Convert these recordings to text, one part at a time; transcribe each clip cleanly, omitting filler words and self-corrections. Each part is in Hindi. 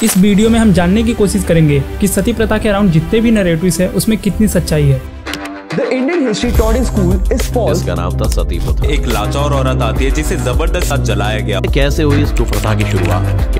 इस वीडियो में हम जानने की कोशिश करेंगे कि सती प्रथा के अराउंड जितने भी नैरेटिव्स है उसमें कितनी सच्चाई है। The Indian history taught in school is false. इसका नाम था सती प्रथा। एक लाचार औरत आती है जिसे जबरदस्त जलाया गया। कैसे हुई इस कुप्रथा की शुरुआत?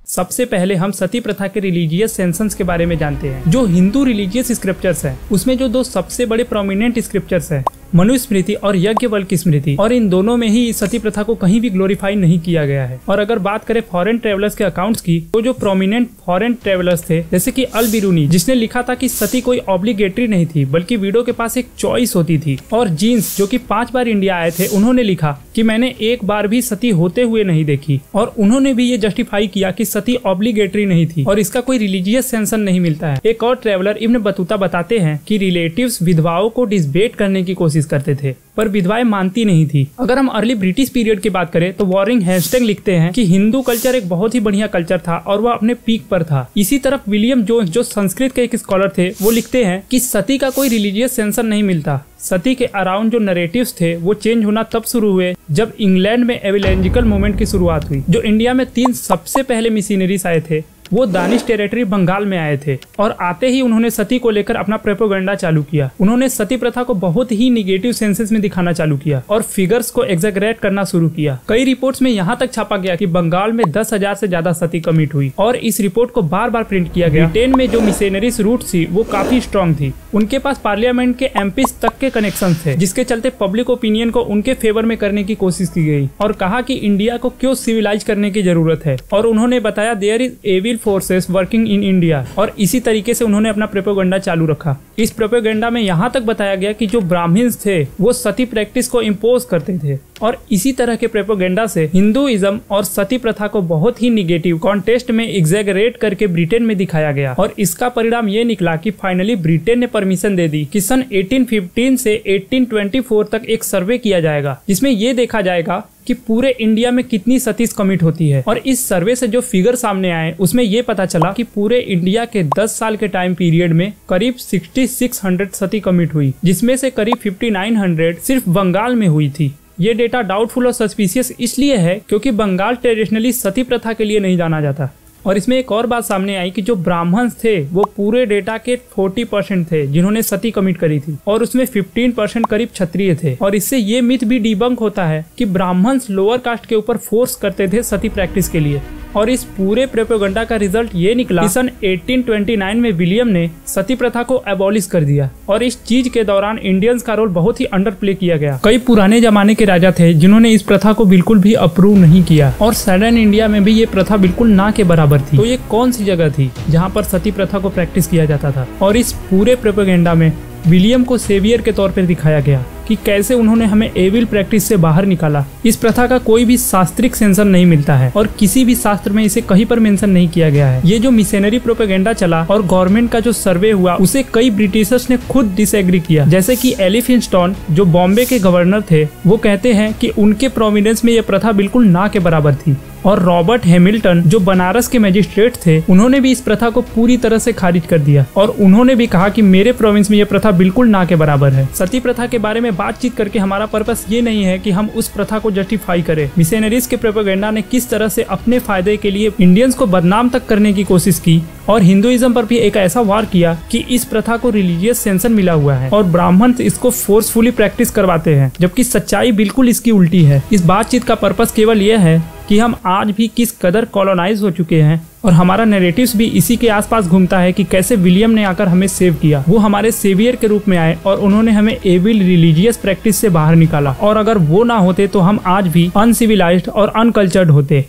सबसे पहले हम सती प्रथा के रिलीजियस सेंसन्स के बारे में जानते हैं। जो हिंदू रिलीजियस स्क्रिप्चर्स है उसमें जो दो सबसे बड़े प्रोमिनेंट स्क्रिप्चर्स है, मनुस्मृति और यज्ञवल्क्य की स्मृति, और इन दोनों में ही सती प्रथा को कहीं भी ग्लोरीफाई नहीं किया गया है। और अगर बात करें फॉरेन ट्रेवलर्स के अकाउंट्स की, तो जो प्रोमिनेंट फॉरेन ट्रेवलर्स थे जैसे कि अल बिरूनी, जिसने लिखा था कि सती कोई ऑब्लिगेटरी नहीं थी बल्कि विडो के पास एक चॉइस होती थी, और जीन्स जो कि 5 बार इंडिया आए थे, उन्होंने लिखा कि मैंने एक बार भी सती होते हुए नहीं देखी, और उन्होंने भी ये जस्टिफाई किया कि सती ऑब्लिगेटरी नहीं थी और इसका कोई रिलीजियस सेंसन नहीं मिलता है। एक और ट्रेवलर इब्न बतूता बताते हैं कि रिलेटिव्स विधवाओं को डिसबेट करने की कोशिश करते थे पर विधवाएं मानती नहीं थी। अगर हम अर्ली ब्रिटिश पीरियड की बात करें तो वॉरिंग हेस्टिंग लिखते हैं कि हिंदू कल्चर एक बहुत ही बढ़िया कल्चर था और वह अपने पीक पर था। इसी तरफ विलियम जोन्स, जो संस्कृत के एक स्कॉलर थे, वो लिखते हैं कि सती का कोई रिलीजियस सेंसन नहीं मिलता। सती के अराउंड जो नरेटिव्स थे वो चेंज होना तब शुरू हुए जब इंग्लैंड में एवेंजेलिकल मूवमेंट की शुरुआत हुई। जो इंडिया में 3 सबसे पहले मिशनरीज आए थे वो दानिश टेरिटरी बंगाल में आए थे, और आते ही उन्होंने सती को लेकर अपना प्रोपेगेंडा चालू किया। उन्होंने सती प्रथा को बहुत ही निगेटिव सेंसेस में दिखाना चालू किया और फिगर्स को एग्जैगरेट करना शुरू किया। कई रिपोर्ट्स में यहाँ तक छापा गया कि बंगाल में 10,000 से ज्यादा सती कमिट हुई, और इस रिपोर्ट को बार बार प्रिंट किया गया। ब्रिटेन में जो मिशनरीज रूट थी वो काफी स्ट्रॉन्ग थी, उनके पास पार्लियामेंट के एमपीज तक के कनेक्शन थे, जिसके चलते पब्लिक ओपिनियन को उनके फेवर में करने की कोशिश की गई और कहा कि इंडिया को क्यों सिविलाइज करने की जरूरत है। और उन्होंने बताया there is evil forces working in India, और इसी तरीके से उन्होंने अपना प्रोपेगेंडा चालू रखा। इस प्रोपेगेंडा में यहाँ तक बताया गया कि जो ब्राह्मण्स थे वो सती प्रैक्टिस को इम्पोज करते थे, और इसी तरह के प्रोपेगेंडा से हिंदुइज्म और सती प्रथा को बहुत ही निगेटिव कॉन्टेस्ट में एग्जैगरेट करके ब्रिटेन में दिखाया गया। और इसका परिणाम ये निकला कि फाइनली ब्रिटेन ने परमिशन दे दी कि सन 1815 से 1824 तक एक सर्वे किया जाएगा, जिसमें ये देखा जाएगा कि पूरे इंडिया में कितनी सतीज कमिट होती है। और इस सर्वे से जो फिगर सामने आए उसमें ये पता चला कि पूरे इंडिया के 10 साल के टाइम पीरियड में करीब 6600 सती कमिट हुई, जिसमें से करीब 5900 सिर्फ बंगाल में हुई थी। ये डेटा डाउटफुल और सस्पिशियस इसलिए है क्योंकि बंगाल ट्रेडिशनली सती प्रथा के लिए नहीं जाना जाता। और इसमें एक और बात सामने आई कि जो ब्राह्मण्स थे वो पूरे डेटा के 40% थे जिन्होंने सती कमिट करी थी, और उसमें 15% करीब क्षत्रिय थे। और इससे ये मिथ भी डिबंक होता है कि ब्राह्मण्स लोअर कास्ट के ऊपर फोर्स करते थे सती प्रैक्टिस के लिए। और इस पूरे प्रोपेगेंडा का रिजल्ट ये निकला कि सन 1829 में विलियम ने सती प्रथा को एबॉलिश कर दिया, और इस चीज के दौरान इंडियंस का रोल बहुत ही अंडर प्ले किया गया। कई पुराने जमाने के राजा थे जिन्होंने इस प्रथा को बिल्कुल भी अप्रूव नहीं किया, और सडन इंडिया में भी ये प्रथा बिल्कुल ना के बराबर थी। तो ये कौन सी जगह थी जहाँ पर सती प्रथा को प्रैक्टिस किया जाता था? और इस पूरे प्रोपेगेंडा में विलियम को सेवियर के तौर पर दिखाया गया कि कैसे उन्होंने हमें एविल प्रैक्टिस से बाहर निकाला। इस प्रथा का कोई भी शास्त्रिक सेंसन नहीं मिलता है और किसी भी शास्त्र में इसे कहीं पर मेंशन नहीं किया गया है। ये जो मिशनरी प्रोपेगेंडा चला और गवर्नमेंट का जो सर्वे हुआ उसे कई ब्रिटिशर्स ने खुद डिसएग्री किया, जैसे कि एलिफिंस्टन जो बॉम्बे के गवर्नर थे वो कहते हैं कि उनके प्रोविडेंस में यह प्रथा बिल्कुल ना के बराबर थी। और रॉबर्ट हैमिल्टन जो बनारस के मजिस्ट्रेट थे उन्होंने भी इस प्रथा को पूरी तरह से खारिज कर दिया, और उन्होंने भी कहा कि मेरे प्रोविंस में यह प्रथा बिल्कुल ना के बराबर है। सती प्रथा के बारे में बातचीत करके हमारा पर्पस ये नहीं है कि हम उस प्रथा को जस्टिफाई करें। मिशनरीज के प्रोपेगेंडा ने किस तरह से अपने फायदे के लिए इंडियंस को बदनाम तक करने की कोशिश की, और हिंदुइज्म पर भी एक ऐसा वार किया कि इस प्रथा को रिलीजियस सेंसन मिला हुआ है और ब्राह्मण इसको फोर्सफुली प्रैक्टिस करवाते हैं, जबकि सच्चाई बिल्कुल इसकी उल्टी है। इस बातचीत का पर्पस केवल यह है कि हम आज भी किस कदर कॉलोनाइज हो चुके हैं, और हमारा नैरेटिव्स भी इसी के आसपास घूमता है कि कैसे विलियम ने आकर हमें सेव किया। वो हमारे सेवियर के रूप में आए और उन्होंने हमें एविल रिलीजियस प्रैक्टिस से बाहर निकाला, और अगर वो ना होते तो हम आज भी अनसिविलाइज्ड और अनकल्चर्ड होते।